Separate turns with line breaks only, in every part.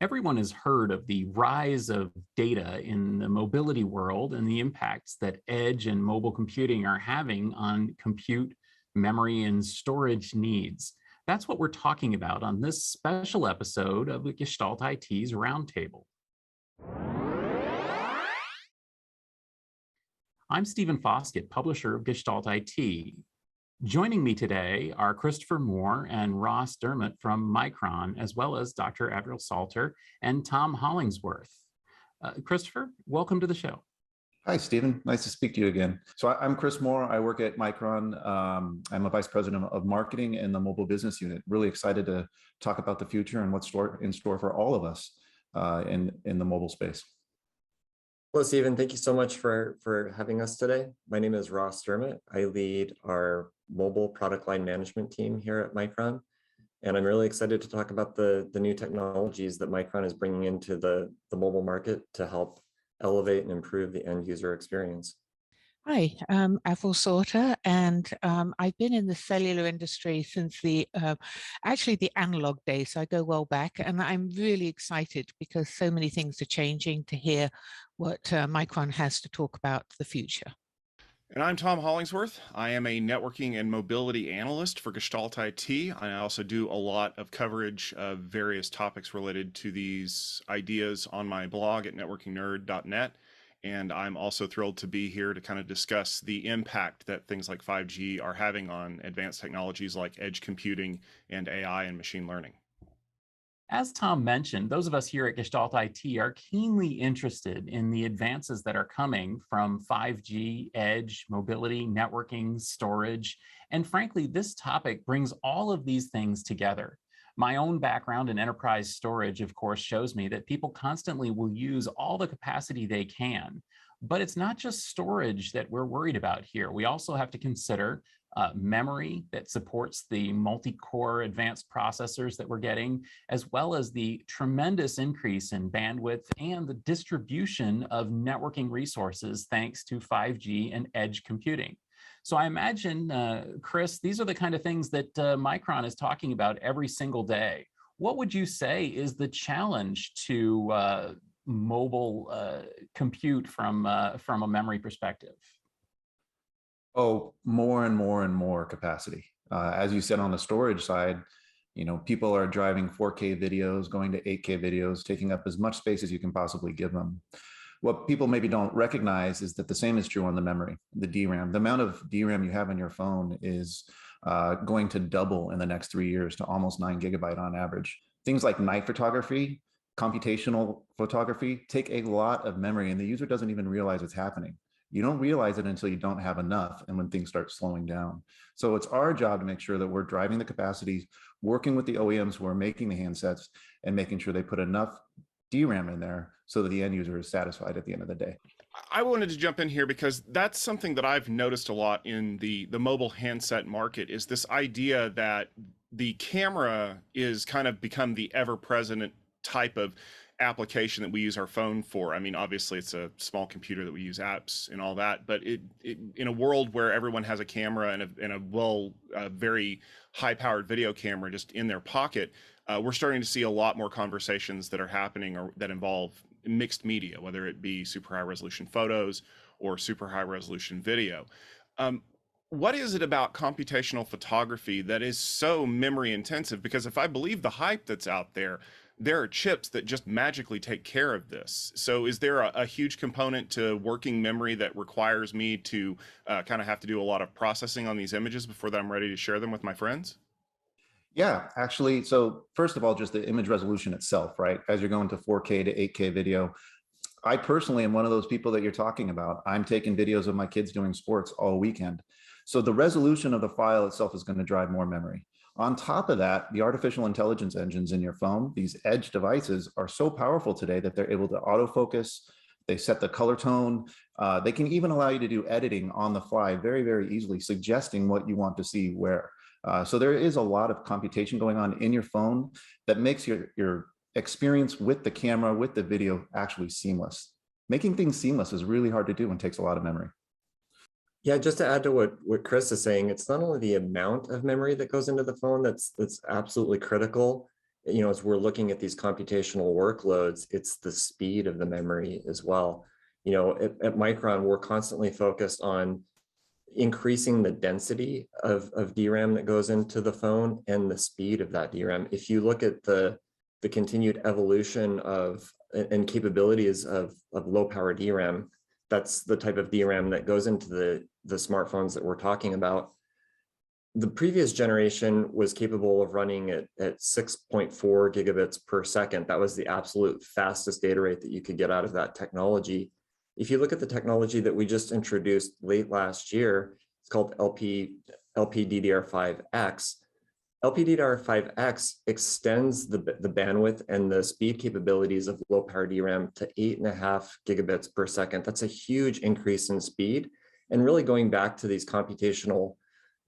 Everyone has heard of the rise of data in the mobility world and the impacts that edge and mobile computing are having on compute, memory, and storage needs. That's what we're talking about on this special episode of the Gestalt IT's Roundtable. I'm Stephen Foskett, publisher of Gestalt IT. Joining me today are Christopher Moore and Ross Dermott from Micron, as well as Dr. Avril Salter and Tom Hollingsworth. Christopher, welcome to the show.
Hi, Stephen. Nice to speak to you again. So I'm Chris Moore. I work at Micron. I'm a vice president of marketing in the mobile business unit. Really excited to talk about the future and what's in store for all of us in the mobile space.
Hello, Stephen. Thank you so much for having us today. My name is Ross Dermott. I lead our mobile product line management team here at Micron. And I'm really excited to talk about the new technologies that Micron is bringing into the mobile market to help elevate and improve the end user experience.
Hi, I'm Avril Salter, and I've been in the cellular industry since actually the analog days. So I go well back, and I'm really excited because so many things are changing to hear what Micron has to talk about the future.
And I'm Tom Hollingsworth. I am a networking and mobility analyst for Gestalt IT. I also do a lot of coverage of various topics related to these ideas on my blog at networkingnerd.net. And I'm also thrilled to be here to kind of discuss the impact that things like 5G are having on advanced technologies like edge computing and AI and machine learning.
As Tom mentioned, those of us here at Gestalt IT are keenly interested in the advances that are coming from 5G, edge, mobility, networking, storage, and frankly, this topic brings all of these things together. My own background in enterprise storage, of course, shows me that people constantly will use all the capacity they can. But it's not just storage that we're worried about here. We also have to consider memory that supports the multi-core advanced processors that we're getting, as well as the tremendous increase in bandwidth and the distribution of networking resources thanks to 5G and edge computing. So I imagine, Chris, these are the kind of things that Micron is talking about every single day. What would you say is the challenge to mobile compute from a memory perspective?
Oh, more and more and more capacity. As you said, on the storage side, people are driving 4K videos, going to 8K videos, taking up as much space as you can possibly give them. What people maybe don't recognize is that the same is true on the memory, the DRAM. The amount of DRAM you have on your phone is going to double in the next 3 years to almost 9 GB on average. Things like night photography, computational photography take a lot of memory, and the user doesn't even realize it's happening. You don't realize it until you don't have enough and when things start slowing down. So it's our job to make sure that we're driving the capacities, working with the OEMs who are making the handsets, and making sure they put enough DRAM in there so that the end user is satisfied at the end of the day.
I wanted to jump in here because that's something that I've noticed a lot in the mobile handset market, is this idea that the camera is kind of become the ever-present type of application that we use our phone for. I mean, obviously it's a small computer that we use apps and all that, but in a world where everyone has a camera and a very high-powered video camera just in their pocket, we're starting to see a lot more conversations that are happening or that involve mixed media, whether it be super high resolution photos or super high resolution video. What is it about computational photography that is so memory intensive? Because if I believe the hype that's out there are chips that just magically take care of this. So is there a huge component to working memory that requires me to kind of have to do a lot of processing on these images before that I'm ready to share them with my friends?
Yeah, actually. So first of all, just the image resolution itself, right? As you're going to 4K to 8K video, I personally am one of those people that you're talking about. I'm taking videos of my kids doing sports all weekend. So the resolution of the file itself is going to drive more memory. On top of that, the artificial intelligence engines in your phone, these edge devices, are so powerful today that they're able to autofocus. They set the color tone. They can even allow you to do editing on the fly very, very easily, suggesting what you want to see where. So there is a lot of computation going on in your phone that makes your experience with the camera, with the video, actually seamless. Making things seamless is really hard to do and takes a lot of memory.
Yeah, just to add to what Chris is saying, it's not only the amount of memory that goes into the phone that's absolutely critical. as we're looking at these computational workloads, it's the speed of the memory as well. At Micron, we're constantly focused on increasing the density of DRAM that goes into the phone and the speed of that DRAM. If you look at the continued evolution of and capabilities of low power DRAM, that's the type of DRAM that goes into the smartphones that we're talking about. The previous generation was capable of running at 6.4 gigabits per second. That was the absolute fastest data rate that you could get out of that technology. If you look at the technology that we just introduced late last year, it's called LPDDR5X. LPDDR5X extends the bandwidth and the speed capabilities of low power DRAM to 8.5 gigabits per second. That's a huge increase in speed. And really going back to these computational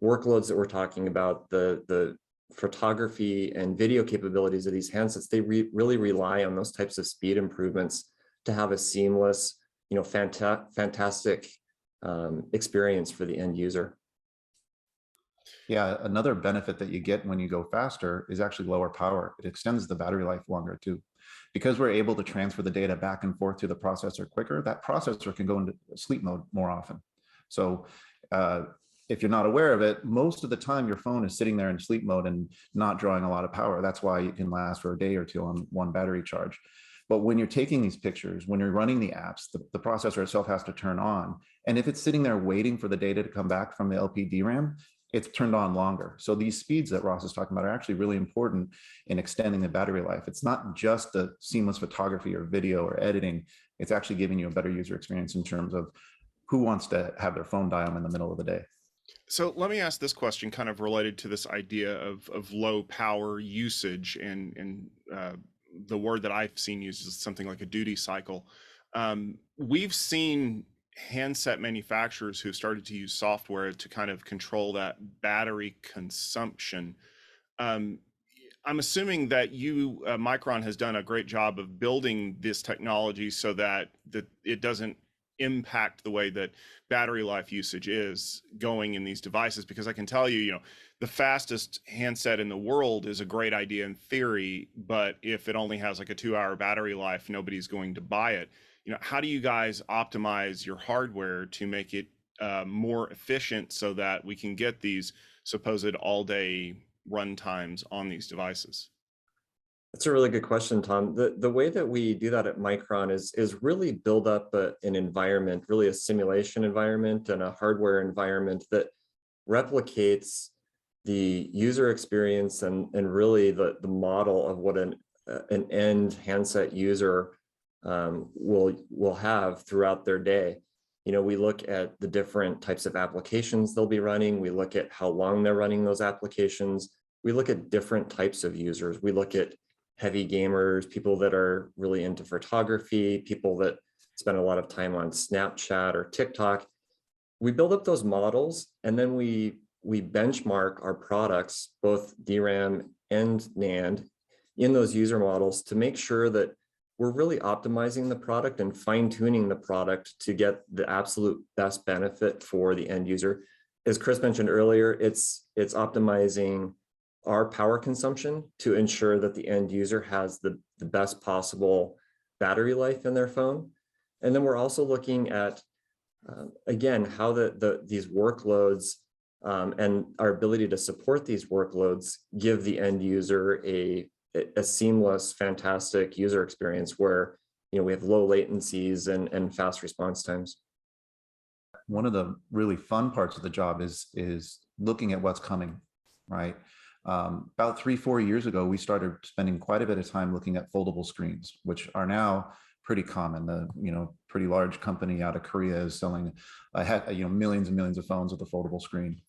workloads that we're talking about, the photography and video capabilities of these handsets, they really rely on those types of speed improvements to have a seamless, fantastic experience for the end user.
Yeah, another benefit that you get when you go faster is actually lower power. It extends the battery life longer too. Because we're able to transfer the data back and forth to the processor quicker, that processor can go into sleep mode more often. So if you're not aware of it, most of the time your phone is sitting there in sleep mode and not drawing a lot of power. That's why it can last for a day or two on one battery charge. But when you're taking these pictures, when you're running the apps, the processor itself has to turn on. And if it's sitting there waiting for the data to come back from the LPDRAM, it's turned on longer. So these speeds that Ross is talking about are actually really important in extending the battery life. It's not just the seamless photography or video or editing. It's actually giving you a better user experience in terms of who wants to have their phone die on in the middle of the day.
So let me ask this question, kind of related to this idea of low power usage, and the word that I've seen used is something like a duty cycle. We've seen handset manufacturers who started to use software to kind of control that battery consumption. I'm assuming that Micron has done a great job of building this technology so that it doesn't impact the way that battery life usage is going in these devices, because I can tell you, the fastest handset in the world is a great idea in theory, but if it only has like a 2-hour battery life, nobody's going to buy it. How do you guys optimize your hardware to make it more efficient so that we can get these supposed all-day run times on these devices?
That's a really good question, Tom. The way that we do that at Micron is really build up an environment, really a simulation environment and a hardware environment that replicates the user experience and really the model of what an end handset user will have throughout their day. We look at the different types of applications they'll be running. We look at how long they're running those applications. We look at different types of users. We look at heavy gamers, people that are really into photography, people that spend a lot of time on Snapchat or TikTok. We build up those models, and then we benchmark our products, both DRAM and NAND, in those user models to make sure that we're really optimizing the product and fine-tuning the product to get the absolute best benefit for the end user. As Chris mentioned earlier, it's optimizing our power consumption to ensure that the end user has the best possible battery life in their phone. And then we're also looking at, again, how these workloads and our ability to support these workloads give the end user a seamless, fantastic user experience where we have low latencies and fast response times.
One of the really fun parts of the job is looking at what's coming, right? About 3-4 years ago, we started spending quite a bit of time looking at foldable screens, which are now pretty common. The pretty large company out of Korea is selling millions and millions of phones with a foldable screen.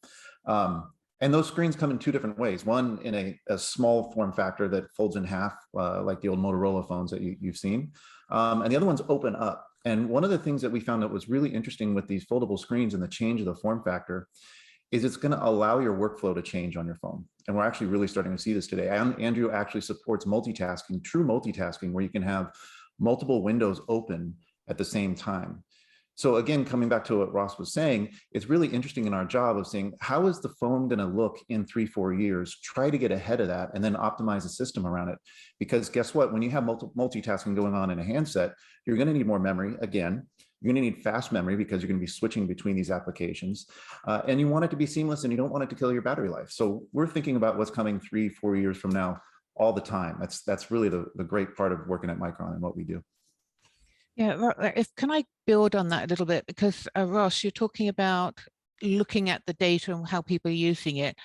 And those screens come in two different ways. One in a small form factor that folds in half, like the old Motorola phones that you've seen. And the other ones open up. And one of the things that we found that was really interesting with these foldable screens and the change of the form factor is it's going to allow your workflow to change on your phone. And we're actually really starting to see this today. Andrew actually supports multitasking, true multitasking, where you can have multiple windows open at the same time. So again, coming back to what Ross was saying, it's really interesting in our job of saying, how is the phone going to look in 3-4 years? Try to get ahead of that and then optimize the system around it. Because guess what? When you have multitasking going on in a handset, you're going to need more memory. Again, you're going to need fast memory because you're going to be switching between these applications. And you want it to be seamless and you don't want it to kill your battery life. So we're thinking about what's coming 3-4 years from now all the time. That's really the great part of working at Micron and what we do.
Yeah, can I build on that a little bit? Because Ross, you're talking about looking at the data and how people are using it.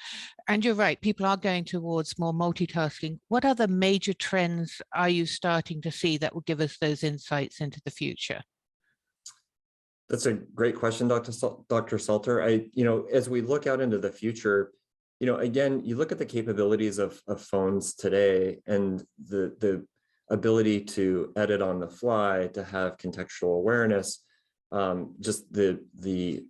And you're right, people are going towards more multitasking. What other major trends are you starting to see that will give us those insights into the future?
That's a great question, Dr. Salter. As we look out into the future, again, you look at the capabilities of phones today and the ability to edit on the fly, to have contextual awareness, just the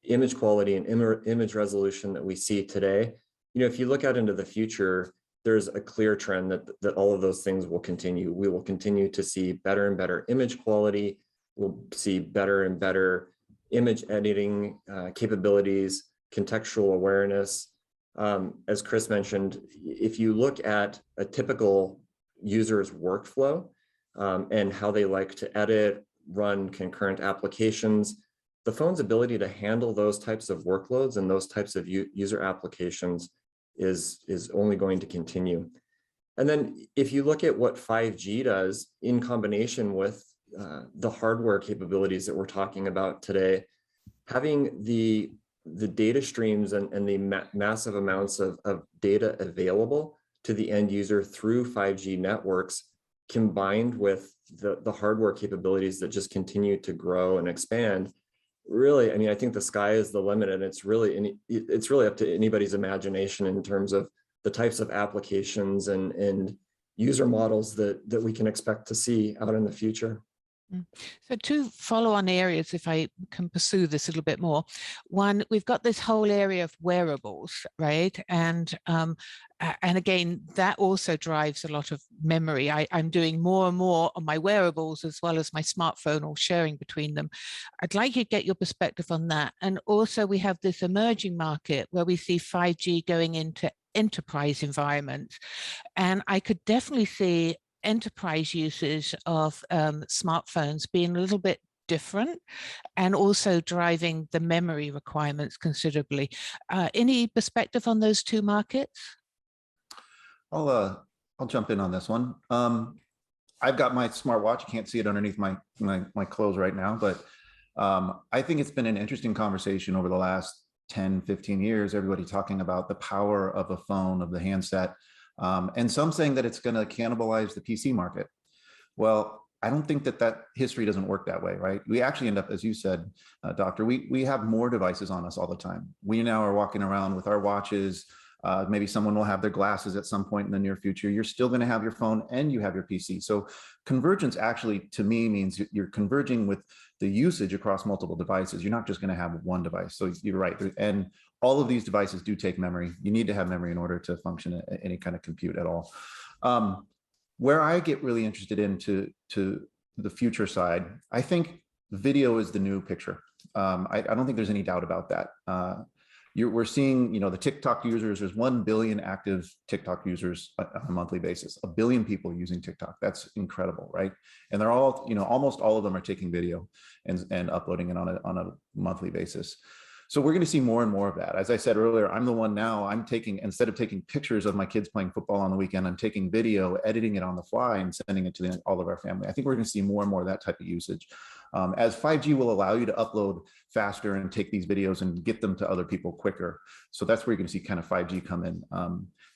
image quality and image resolution that we see today. If you look out into the future, there's a clear trend that all of those things will continue. We will continue to see better and better image quality. We'll see better and better image editing capabilities, contextual awareness. As Chris mentioned, if you look at a typical user's workflow and how they like to edit, run concurrent applications, the phone's ability to handle those types of workloads and those types of user applications is only going to continue. And then if you look at what 5G does in combination with the hardware capabilities that we're talking about today, having the data streams and the massive amounts of data available to the end user through 5G networks, combined with the hardware capabilities that just continue to grow and expand, really, I think the sky is the limit, and it's really up to anybody's imagination in terms of the types of applications and user models that we can expect to see out in the future.
So two follow-on areas, if I can pursue this a little bit more. One, we've got this whole area of wearables, right? And again, that also drives a lot of memory. I'm doing more and more on my wearables as well as my smartphone, or sharing between them. I'd like you to get your perspective on that. And also we have this emerging market where we see 5G going into enterprise environments. And I could definitely see enterprise usage of smartphones being a little bit different, and also driving the memory requirements considerably. Any perspective on those two markets?
I'll jump in on this one. I've got my smartwatch. You can't see it underneath my clothes right now, but I think it's been an interesting conversation over the last 10, 15 years, everybody talking about the power of a phone, of the handset, and some saying that it's going to cannibalize the PC market. Well, I don't think that history doesn't work that way, right? We actually end up, as you said, Doctor, we have more devices on us all the time. We now are walking around with our watches. Maybe someone will have their glasses at some point in the near future. You're still going to have your phone and you have your PC. So convergence actually, to me, means you're converging with the usage across multiple devices. You're not just going to have one device. So you're right. And all of these devices do take memory. You need to have memory in order to function at any kind of compute at all. Where I get really interested into the future side, I think video is the new picture. I don't think there's any doubt about that. We're seeing, the TikTok users, there's 1 billion active TikTok users on a monthly basis, 1 billion people using TikTok. That's incredible, right? And they're all, almost all of them are taking video and uploading it on a monthly basis. So we're going to see more and more of that. As I said earlier, I'm the one now, instead of taking pictures of my kids playing football on the weekend, I'm taking video, editing it on the fly and sending it to all of our family. I think we're going to see more and more of that type of usage. As 5G will allow you to upload faster and take these videos and get them to other people quicker. So that's where you're going to see kind of 5G come in.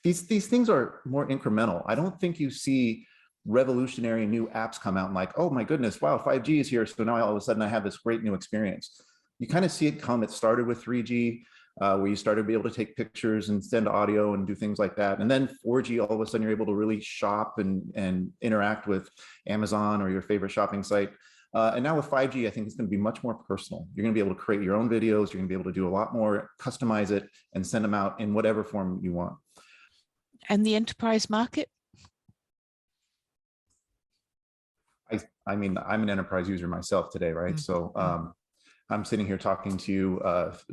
These things are more incremental. I don't think you see revolutionary new apps come out and like, oh my goodness, wow, 5G is here. So now all of a sudden I have this great new experience. You kind of see it come. It started with 3G, where you started to be able to take pictures and send audio and do things like that. And then 4G, all of a sudden you're able to really shop and interact with Amazon or your favorite shopping site. And now with 5G, I think it's going to be much more personal. You're going to be able to create your own videos. You're going to be able to do a lot more, customize it, and send them out in whatever form you want.
And the enterprise market?
I mean, I'm an enterprise user myself today, right? So I'm sitting here talking to you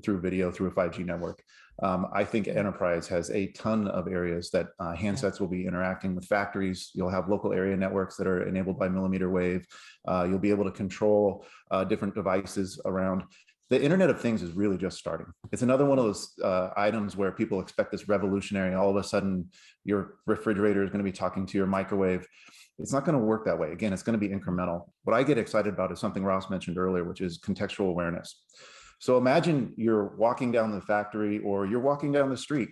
through video, through a 5G network. I think enterprise has a ton of areas that handsets will be interacting with factories. You'll have local area networks that are enabled by millimeter wave. You'll be able to control different devices around. The Internet of Things is really just starting. It's another one of those items where people expect this revolutionary, all of a sudden your refrigerator is going to be talking to your microwave. It's not going to work that way. Again, it's going to be incremental. What I get excited about is something Ross mentioned earlier, which is contextual awareness. So imagine you're walking down the factory or you're walking down the street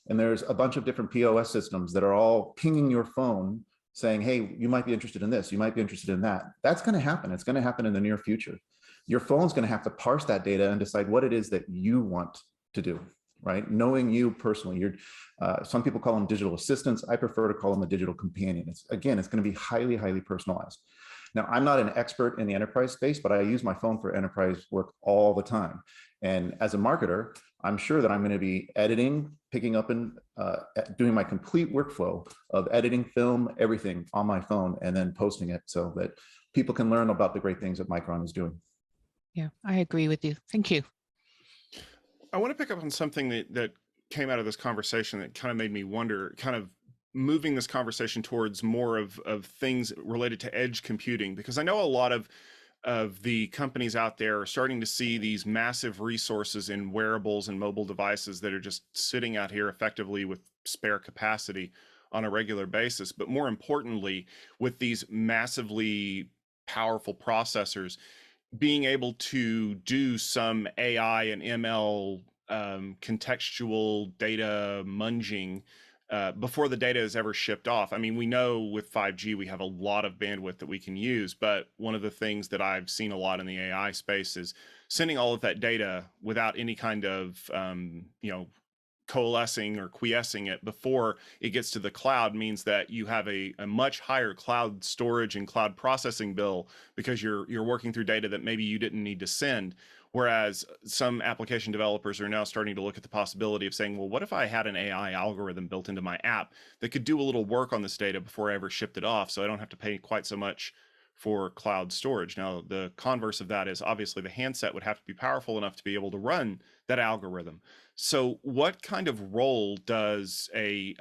and there's a bunch of different POS systems that are all pinging your phone saying, hey, you might be interested in this, you might be interested in that. That's going to happen. It's going to happen in the near future. Your phone's going to have to parse that data and decide what it is that you want to do. Right? Knowing you personally, some people call them digital assistants. I prefer to call them a digital companion. It's going to be highly, highly personalized. Now, I'm not an expert in the enterprise space, but I use my phone for enterprise work all the time. And as a marketer, I'm sure that I'm going to be editing, picking up and doing my complete workflow of editing, film, everything on my phone, and then posting it so that people can learn about the great things that Micron is doing.
Yeah, I agree with you. Thank you.
I want to pick up on something that came out of this conversation that kind of made me wonder, kind of moving this conversation towards more of things related to edge computing, because I know a lot of the companies out there are starting to see these massive resources in wearables and mobile devices that are just sitting out here effectively with spare capacity on a regular basis. But more importantly, with these massively powerful processors, being able to do some AI and ML contextual data munging before the data is ever shipped off. I mean, we know with 5G, we have a lot of bandwidth that we can use, but one of the things that I've seen a lot in the AI space is sending all of that data without any kind of, coalescing or quiescing it before it gets to the cloud means that you have a much higher cloud storage and cloud processing bill because you're working through data that maybe you didn't need to send. Whereas some application developers are now starting to look at the possibility of saying, well, what if I had an AI algorithm built into my app that could do a little work on this data before I ever shipped it off, so I don't have to pay quite so much for cloud storage. Now, the converse of that is obviously the handset would have to be powerful enough to be able to run that algorithm. So what kind of role does a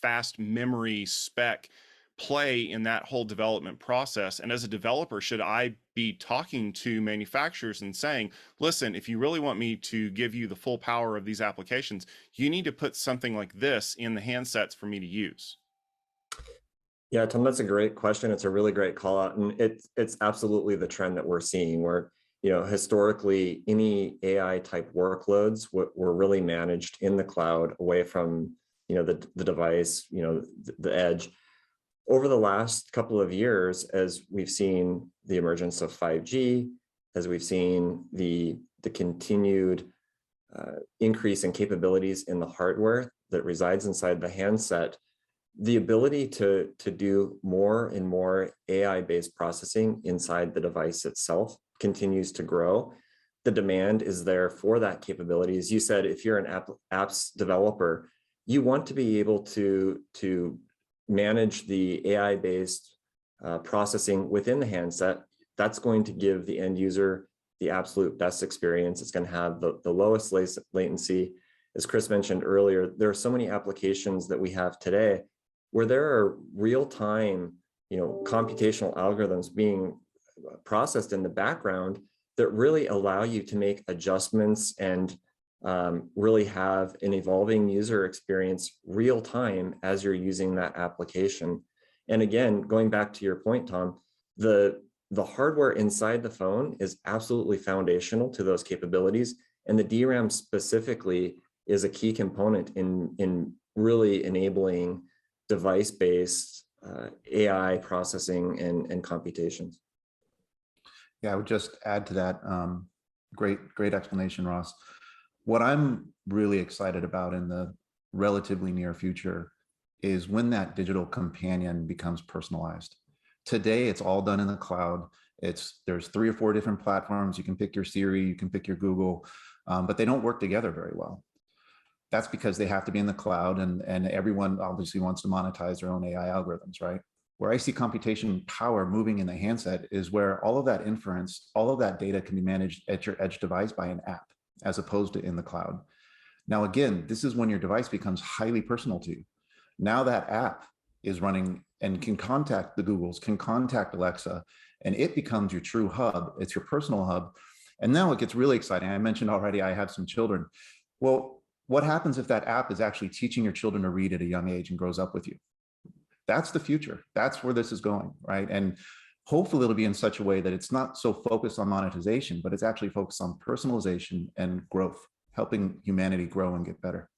fast memory spec play in that whole development process? And as a developer, should I be talking to manufacturers and saying, listen, if you really want me to give you the full power of these applications, you need to put something like this in the handsets for me to use?
Yeah, Tom, that's a great question. It's a really great call out. And it's absolutely the trend that we're seeing where, historically any AI type workloads were really managed in the cloud away from, the device, the edge. Over the last couple of years, as we've seen the emergence of 5G, as we've seen the continued increase in capabilities in the hardware that resides inside the handset, the ability to do more and more AI-based processing inside the device itself continues to grow. The demand is there for that capability. As you said, if you're an apps developer, you want to be able to manage the AI-based processing within the handset. That's going to give the end user the absolute best experience. It's going to have the lowest latency. As Chris mentioned earlier, there are so many applications that we have today where there are real-time, computational algorithms being processed in the background that really allow you to make adjustments and really have an evolving user experience real-time as you're using that application. And again, going back to your point, Tom, the hardware inside the phone is absolutely foundational to those capabilities, and the DRAM specifically is a key component in really enabling device-based AI processing and computations.
Yeah, I would just add to that. Great explanation, Ross. What I'm really excited about in the relatively near future is when that digital companion becomes personalized. Today, it's all done in the cloud. There's 3 or 4 different platforms. You can pick your Siri, you can pick your Google, but they don't work together very well. That's because they have to be in the cloud, and everyone obviously wants to monetize their own AI algorithms, right? Where I see computation power moving in the handset is where all of that inference, all of that data can be managed at your edge device by an app, as opposed to in the cloud. Now, again, this is when your device becomes highly personal to you. Now that app is running and can contact the Googles, can contact Alexa, and it becomes your true hub. It's your personal hub. And now it gets really exciting. I mentioned already I have some children. Well, what happens if that app is actually teaching your children to read at a young age and grows up with you? That's the future. That's where this is going, right? And hopefully it'll be in such a way that it's not so focused on monetization, but it's actually focused on personalization and growth, helping humanity grow and get better.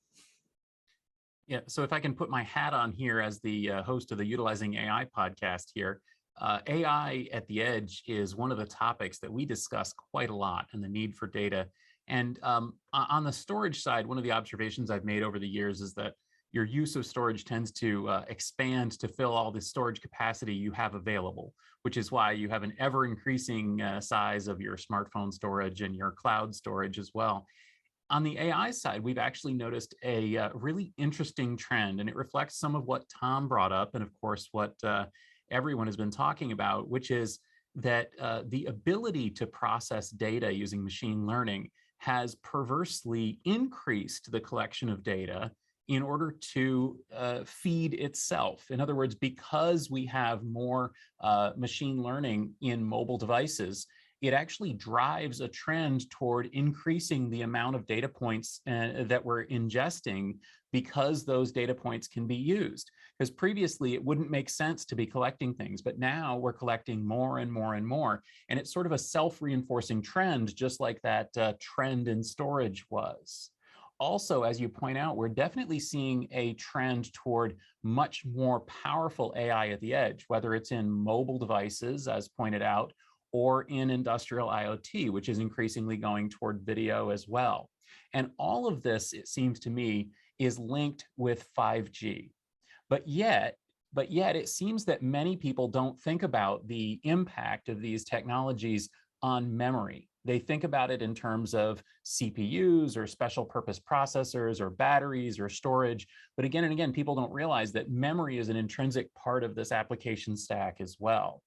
Yeah, so if I can put my hat on here as the host of the Utilizing AI podcast here, AI at the edge is one of the topics that we discuss quite a lot, and the need for data. And on the storage side, one of the observations I've made over the years is that your use of storage tends to expand to fill all the storage capacity you have available, which is why you have an ever increasing size of your smartphone storage and your cloud storage as well. On the AI side, we've actually noticed a really interesting trend, and it reflects some of what Tom brought up, and of course what everyone has been talking about, which is that the ability to process data using machine learning has perversely increased the collection of data in order to feed itself. In other words, because we have more machine learning in mobile devices, it actually drives a trend toward increasing the amount of data points that we're ingesting, because those data points can be used. Because previously it wouldn't make sense to be collecting things, but now we're collecting more and more and more. And it's sort of a self-reinforcing trend, just like that trend in storage was. Also, as you point out, we're definitely seeing a trend toward much more powerful AI at the edge, whether it's in mobile devices, as pointed out, or in industrial IoT, which is increasingly going toward video as well. And all of this, it seems to me, is linked with 5G. But yet it seems that many people don't think about the impact of these technologies on memory. They think about it in terms of CPUs or special purpose processors or batteries or storage. But again and again, people don't realize that memory is an intrinsic part of this application stack as well.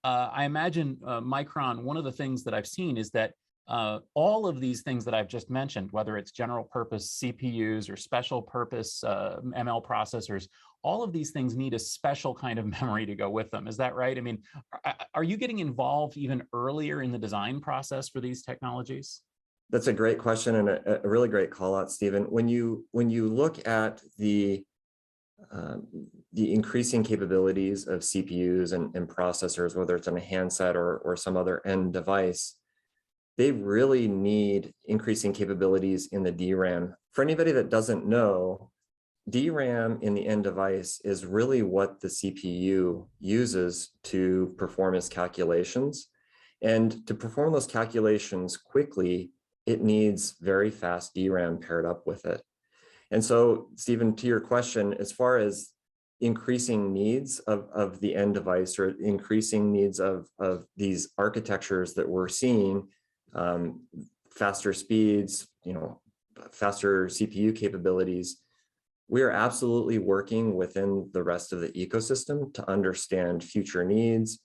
I imagine, Micron, one of the things that I've seen is that all of these things that I've just mentioned, whether it's general purpose CPUs or special purpose ML processors, all of these things need a special kind of memory to go with them. Is that right? I mean, are you getting involved even earlier in the design process for these technologies?
That's a great question and a really great call out, Stephen. When you look at the increasing capabilities of CPUs and processors, whether it's on a handset or some other end device, they really need increasing capabilities in the DRAM. For anybody that doesn't know, DRAM in the end device is really what the CPU uses to perform its calculations. And to perform those calculations quickly, it needs very fast DRAM paired up with it. And so, Stephen, to your question, as far as increasing needs of the end device, or increasing needs of these architectures that we're seeing, faster speeds, faster CPU capabilities, we are absolutely working within the rest of the ecosystem to understand future needs,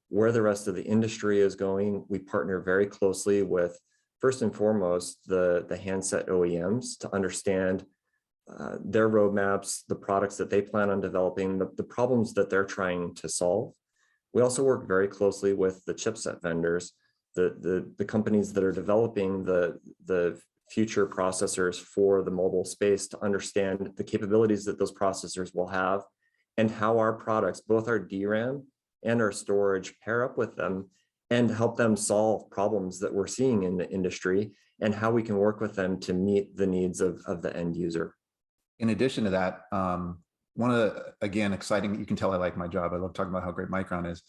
where the rest of the industry is going. We partner very closely with, first and foremost, the handset OEMs to understand their roadmaps, the products that they plan on developing, the problems that they're trying to solve. We also work very closely with the chipset vendors, the companies that are developing the future processors for the mobile space, to understand the capabilities that those processors will have and how our products, both our DRAM and our storage, pair up with them and help them solve problems that we're seeing in the industry, and how we can work with them to meet the needs of the end user.
In addition to that, one of the, again, exciting, you can tell I like my job. I love talking about how great Micron is.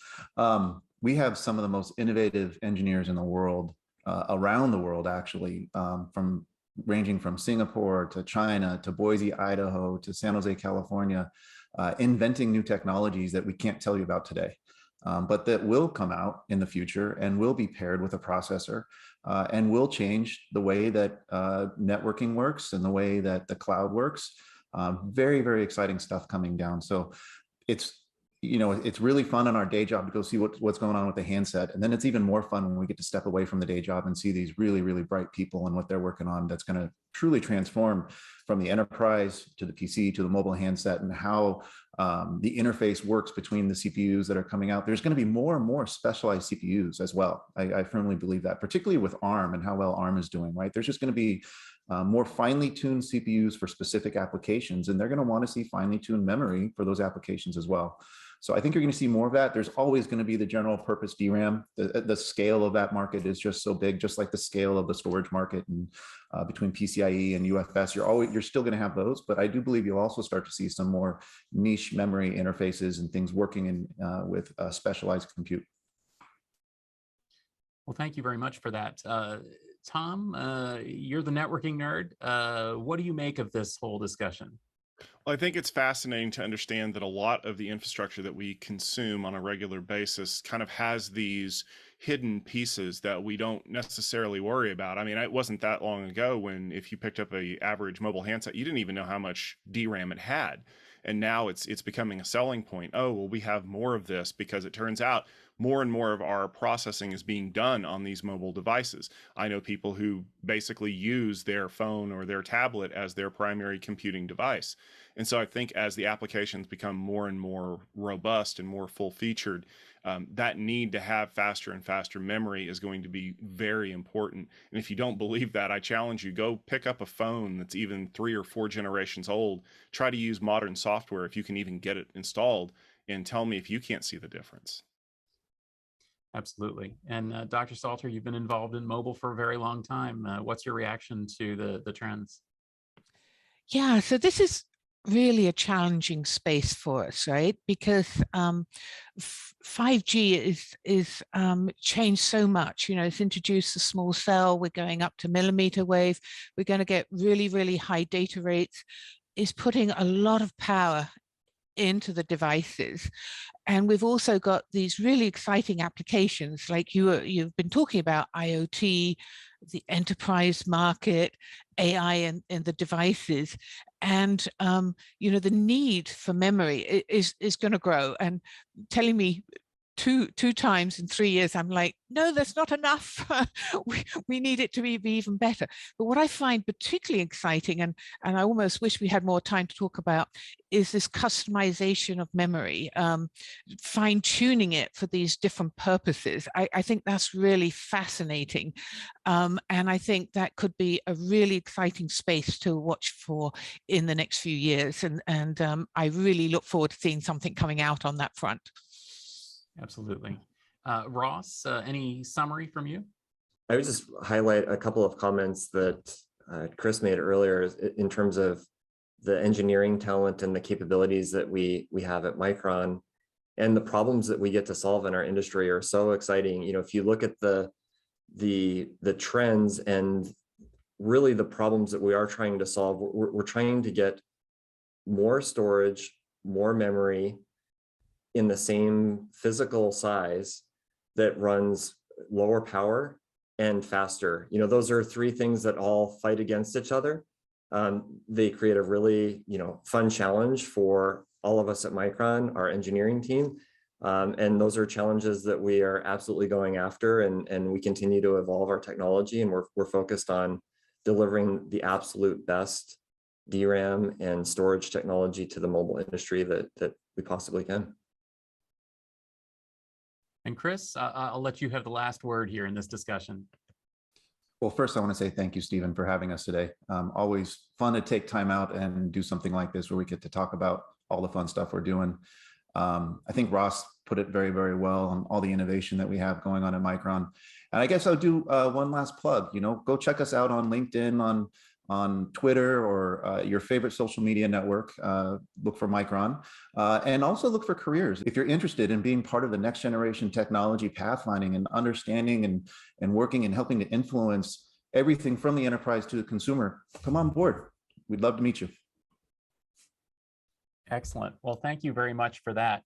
We have some of the most innovative engineers in the world, around the world, actually, ranging from Singapore to China to Boise, Idaho to San Jose, California, inventing new technologies that we can't tell you about today, but that will come out in the future and will be paired with a processor, and will change the way that networking works and the way that the cloud works. Very, very exciting stuff coming down. So it's it's really fun on our day job to go see what's going on with the handset. And then it's even more fun when we get to step away from the day job and see these really, really bright people and what they're working on that's going to truly transform from the enterprise to the PC to the mobile handset, and how the interface works between the CPUs that are coming out. There's going to be more and more specialized CPUs as well. I firmly believe that, particularly with ARM and how well ARM is doing, right? There's just going to be more finely tuned CPUs for specific applications, and they're going to want to see finely tuned memory for those applications as well. So I think you're going to see more of that. There's always going to be the general purpose DRAM. The scale of that market is just so big, just like the scale of the storage market. And between PCIe and UFS, you're still going to have those. But I do believe you'll also start to see some more niche memory interfaces and things working in with specialized compute.
Well, thank you very much for that. Tom, you're the networking nerd. What do you make of this whole discussion?
Well, I think it's fascinating to understand that a lot of the infrastructure that we consume on a regular basis kind of has these hidden pieces that we don't necessarily worry about. I mean, it wasn't that long ago when if you picked up a average mobile handset, you didn't even know how much DRAM it had. And now it's becoming a selling point. Oh, well, we have more of this because it turns out more and more of our processing is being done on these mobile devices. I know people who basically use their phone or their tablet as their primary computing device. And so I think as the applications become more and more robust and more full-featured, that need to have faster and faster memory is going to be very important. And if you don't believe that, I challenge you, go pick up a phone that's even 3 or 4 generations old, try to use modern software if you can even get it installed, and tell me if you can't see the difference.
Absolutely. And Dr. Salter, you've been involved in mobile for a very long time. What's your reaction to the trends?
Yeah, so this is really a challenging space for us, right? Because 5G is changed so much. It's introduced the small cell. We're going up to millimeter wave. We're going to get really, really high data rates. It's putting a lot of power into the devices. And we've also got these really exciting applications like you've been talking about, IoT, the enterprise market, AI in the devices. And the need for memory is going to grow. And telling me two times in 3 years, I'm like, no, that's not enough. we need it to be even better. But what I find particularly exciting, and I almost wish we had more time to talk about, is this customization of memory, fine-tuning it for these different purposes. I think that's really fascinating. And I think that could be a really exciting space to watch for in the next few years. And I really look forward to seeing something coming out on that front.
Absolutely. Ross, any summary from you?
I would just highlight a couple of comments that Chris made earlier in terms of the engineering talent and the capabilities that we have at Micron, and the problems that we get to solve in our industry are so exciting. If you look at the trends and really the problems that we are trying to solve, we're trying to get more storage, more memory in the same physical size that runs lower power and faster. Those are 3 things that all fight against each other. They create a really, fun challenge for all of us at Micron, our engineering team. And those are challenges that we are absolutely going after, and we continue to evolve our technology, and we're focused on delivering the absolute best DRAM and storage technology to the mobile industry that we possibly can.
And Chris, I'll let you have the last word here in this discussion.
Well, first, I want to say thank you, Stephen, for having us today. Always fun to take time out and do something like this where we get to talk about all the fun stuff we're doing. I think Ross put it very, very well on all the innovation that we have going on at Micron. And I guess I'll do one last plug. Go check us out on LinkedIn, on Twitter, or your favorite social media network. Look for Micron, and also look for careers. If you're interested in being part of the next generation technology pathfinding and understanding and working and helping to influence everything from the enterprise to the consumer, come on board. We'd love to meet you.
Excellent. Well, thank you very much for that.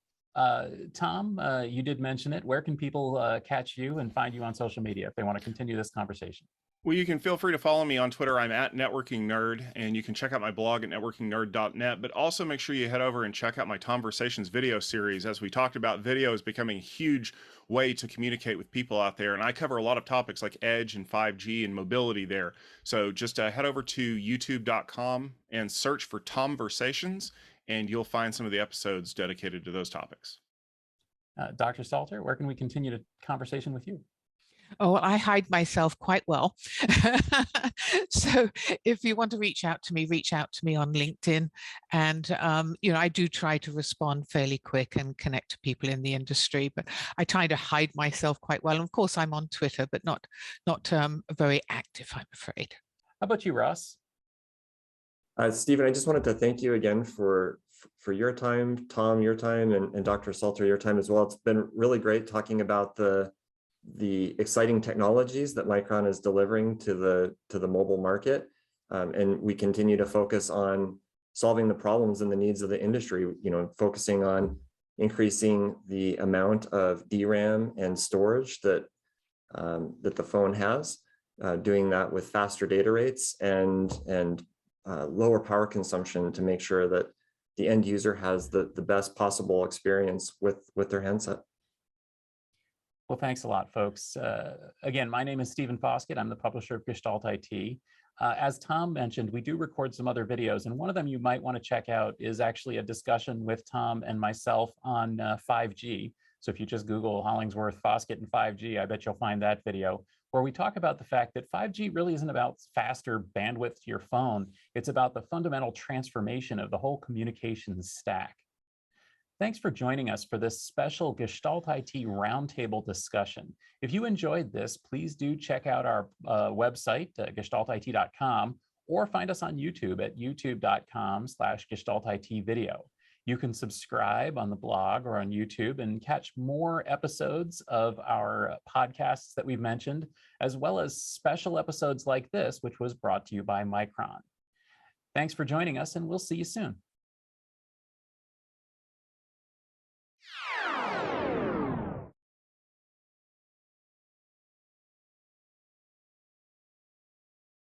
Tom, you did mention it. Where can people catch you and find you on social media if they want to continue this conversation?
Well, you can feel free to follow me on Twitter. I'm at Networking Nerd, and you can check out my blog at networkingnerd.net. But also make sure you head over and check out my Tomversations video series. As we talked about, video is becoming a huge way to communicate with people out there, and I cover a lot of topics like edge and 5G and mobility there. So just head over to youtube.com and search for Tomversations, and you'll find some of the episodes dedicated to those topics.
Dr. Salter, where can we continue the conversation with you?
Oh, well, I hide myself quite well. So if you want to reach out to me on LinkedIn. And, I do try to respond fairly quick and connect to people in the industry, but I try to hide myself quite well. And of course, I'm on Twitter, but not very active, I'm afraid.
How about you, Ross?
Stephen, I just wanted to thank you again for your time, Tom, your time, and Dr. Salter, your time as well. It's been really great talking about the exciting technologies that Micron is delivering to the mobile market, and we continue to focus on solving the problems and the needs of the industry. Focusing on increasing the amount of DRAM and storage that the phone has, doing that with faster data rates and lower power consumption to make sure that the end user has the best possible experience with their handset.
Well, thanks a lot, folks. Again, my name is Stephen Foskett. I'm the publisher of Gestalt IT. As Tom mentioned, we do record some other videos, and one of them you might want to check out is actually a discussion with Tom and myself on 5G. So if you just Google Hollingsworth, Foskett, and 5G, I bet you'll find that video, where we talk about the fact that 5G really isn't about faster bandwidth to your phone. It's about the fundamental transformation of the whole communications stack. Thanks for joining us for this special Gestalt IT Roundtable discussion. If you enjoyed this, please do check out our website, gestaltit.com, or find us on YouTube at youtube.com/gestaltitvideo. You can subscribe on the blog or on YouTube and catch more episodes of our podcasts that we've mentioned, as well as special episodes like this, which was brought to you by Micron. Thanks for joining us, and we'll see you soon.